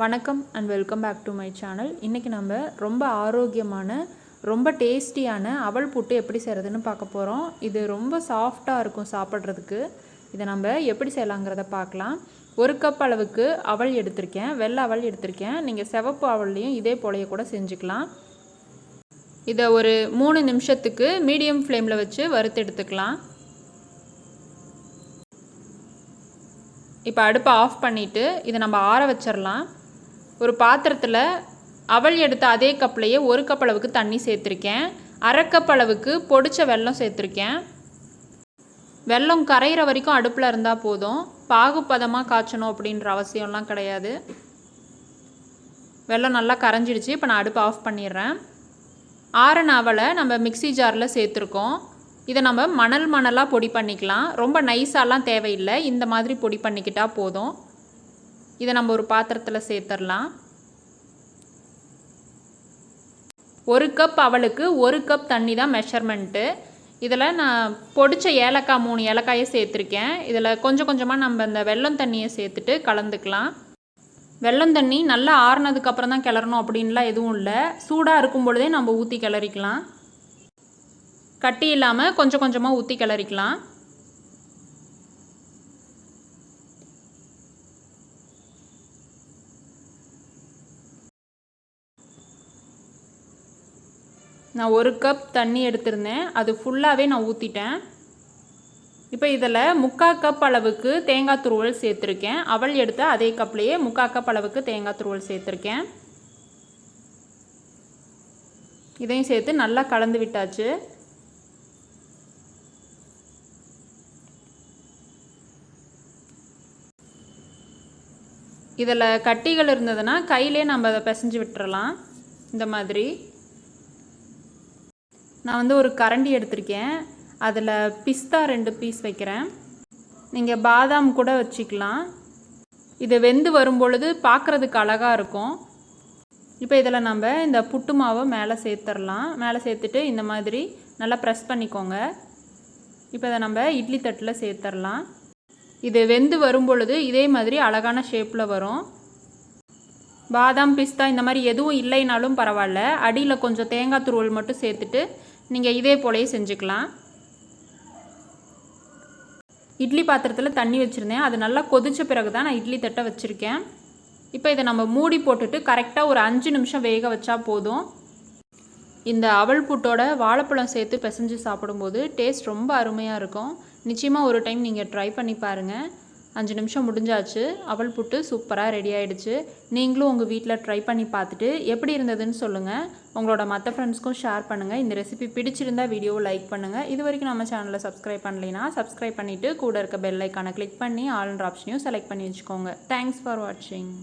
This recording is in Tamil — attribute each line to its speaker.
Speaker 1: வணக்கம் and welcome back to my channel. இன்றைக்கி நம்ம ரொம்ப ஆரோக்கியமான ரொம்ப டேஸ்டியான அவல் புட்டு எப்படி செய்கிறதுன்னு பார்க்க போகிறோம். இது ரொம்ப சாஃப்டாக இருக்கும் சாப்பிட்றதுக்கு. இதை நம்ம எப்படி செய்யலாங்கிறத பார்க்கலாம். 1 கப் அளவுக்கு அவல் எடுத்திருக்கேன், வெள்ளை அவல் எடுத்திருக்கேன். நீங்கள் சிவப்பு அவல்லையும் இதே போலையே கூட செஞ்சுக்கலாம். இதை ஒரு 3 நிமிஷத்துக்கு மீடியம் ஃப்ளேமில் வச்சு வறுத்து எடுத்துக்கலாம். இப்போ அடுப்பை ஆஃப் பண்ணிவிட்டு இதை நம்ம ஆற வச்சிடலாம். ஒரு பாத்திரத்தில் அவல் எடுத்த அதே கப்லையே 1 கப் அளவுக்கு தண்ணி சேர்த்துருக்கேன். 1/2 கப் அளவுக்கு பொடிச்ச வெல்லம் சேர்த்துருக்கேன். வெல்லம் கரையிற வரைக்கும் அடுப்பில் இருந்தால் போதும். பாகுப்பதமாக காய்ச்சணும் அப்படின்ற அவசியம்லாம் கிடையாது. வெல்லம் நல்லா கரைஞ்சிடுச்சு. இப்போ நான் அடுப்பை ஆஃப் பண்ணிடுறேன். ஆறின அவலை நம்ம மிக்சி ஜாரில் சேர்த்துருக்கோம். இதை நம்ம மணலாக பொடி பண்ணிக்கலாம். ரொம்ப நைஸாலாம் தேவையில்லை, இந்த மாதிரி பொடி பண்ணிக்கிட்டால் போதும். இதை நம்ம ஒரு பாத்திரத்தில் சேர்த்துடலாம். 1 கப் அவலுக்கு 1 கப் தண்ணி தான் மெஷர்மெண்ட்டு. இதில் நான் பொடிச்ச ஏலக்காய் 3 ஏலக்காயை சேர்த்துருக்கேன். இதில் கொஞ்சம் கொஞ்சமாக நம்ம இந்த வெல்லம் தண்ணியை சேர்த்துட்டு கலந்துக்கலாம். வெல்லம் தண்ணி நல்லா ஆறுனதுக்கப்புறம் தான் கிளறணும் அப்படின்லாம் எதுவும் இல்லை. சூடாக இருக்கும் பொழுதே நம்ம ஊற்றி கிளறிக்கலாம். கட்டி இல்லாமல் கொஞ்சம் கொஞ்சமாக ஊற்றி கிளறிக்கலாம். நான் 1 கப் தண்ணி எடுத்திருந்தேன், அது ஃபுல்லாகவே நான் ஊற்றிட்டேன். இப்போ இதில் 3/4 கப் அளவுக்கு தேங்காய் துருவல் சேர்த்துருக்கேன். அவல் எடுத்த அதே கப்லேயே 3/4 கப் அளவுக்கு தேங்காய் துருவல் சேர்த்துருக்கேன். இதையும் சேர்த்து நல்லா கலந்து விட்டாச்சு. இதில் கட்டிகள் இருந்ததுன்னா கையிலே நம்ம அதை பிசைஞ்சு விட்டுறலாம். இந்த மாதிரி நான் ஒரு கரண்டி எடுத்திருக்கேன். அதில் பிஸ்தா 2 பீஸ் வைக்கிறேன். நீங்கள் பாதாம் கூட வச்சுக்கலாம். இது வெந்து வரும்பொழுது பார்க்குறதுக்கு அழகாக இருக்கும். இப்போ இதில் நம்ம இந்த புட்டு மாவை மேலே சேர்த்துடலாம். மேலே சேர்த்துட்டு இந்த மாதிரி நல்லா ப்ரெஸ் பண்ணிக்கோங்க. இப்போ இதை நம்ம இட்லி தட்டில் சேர்த்துடலாம். இது வெந்து வரும்பொழுது இதே மாதிரி அழகான ஷேப்பில் வரும். பாதாம் பிஸ்தா இந்த மாதிரி எதுவும் இல்லைனாலும் பரவாயில்ல, அடியில் கொஞ்சம் தேங்காய் துருவல் மட்டும் சேர்த்துட்டு நீங்கள் இதே போலயே செஞ்சுக்கலாம். இட்லி பாத்திரத்தில் தண்ணி வச்சுருந்தேன், அது நல்லா கொதித்த பிறகு தான் நான் இட்லி தட்டை வச்சுருக்கேன். இப்போ இதை நம்ம மூடி போட்டுட்டு கரெக்டாக ஒரு 5 நிமிஷம் வேக வச்சா போதும். இந்த அவல் புட்டோட வாழைப்பழம் சேர்த்து பிசைஞ்சு சாப்பிடும்போது டேஸ்ட் ரொம்ப அருமையாக இருக்கும். நிச்சயமாக ஒரு டைம் நீங்கள் ட்ரை பண்ணி பாருங்கள். 5 நிமிஷம் முடிஞ்சாச்சு. அவல் புட்டு சூப்பராக ரெடி ஆகிடுச்சு. நீங்களும் உங்கள் வீட்டில் ட்ரை பண்ணி பார்த்துட்டு எப்படி இருந்ததுன்னு சொல்லுங்கள். உங்களோட மற்ற ஃப்ரெண்ட்ஸ்க்கும் ஷேர் பண்ணுங்கள். இந்த ரெசிபி பிடிச்சிருந்தால் வீடியோவை லைக் பண்ணுங்கள். இது வரைக்கும் நம்ம சேனலை சப்ஸ்கிரைப் பண்ணலைன்னா சப்ஸ்கிரைப் பண்ணிவிட்டு கூட இருக்க பெல் ஐக்கானை கிளிக் பண்ணி ஆல்ன்ற ஆப்ஷனையும் செலக்ட் பண்ணி வச்சுக்கோங்க. தேங்க்ஸ் ஃபார் வாட்சிங்.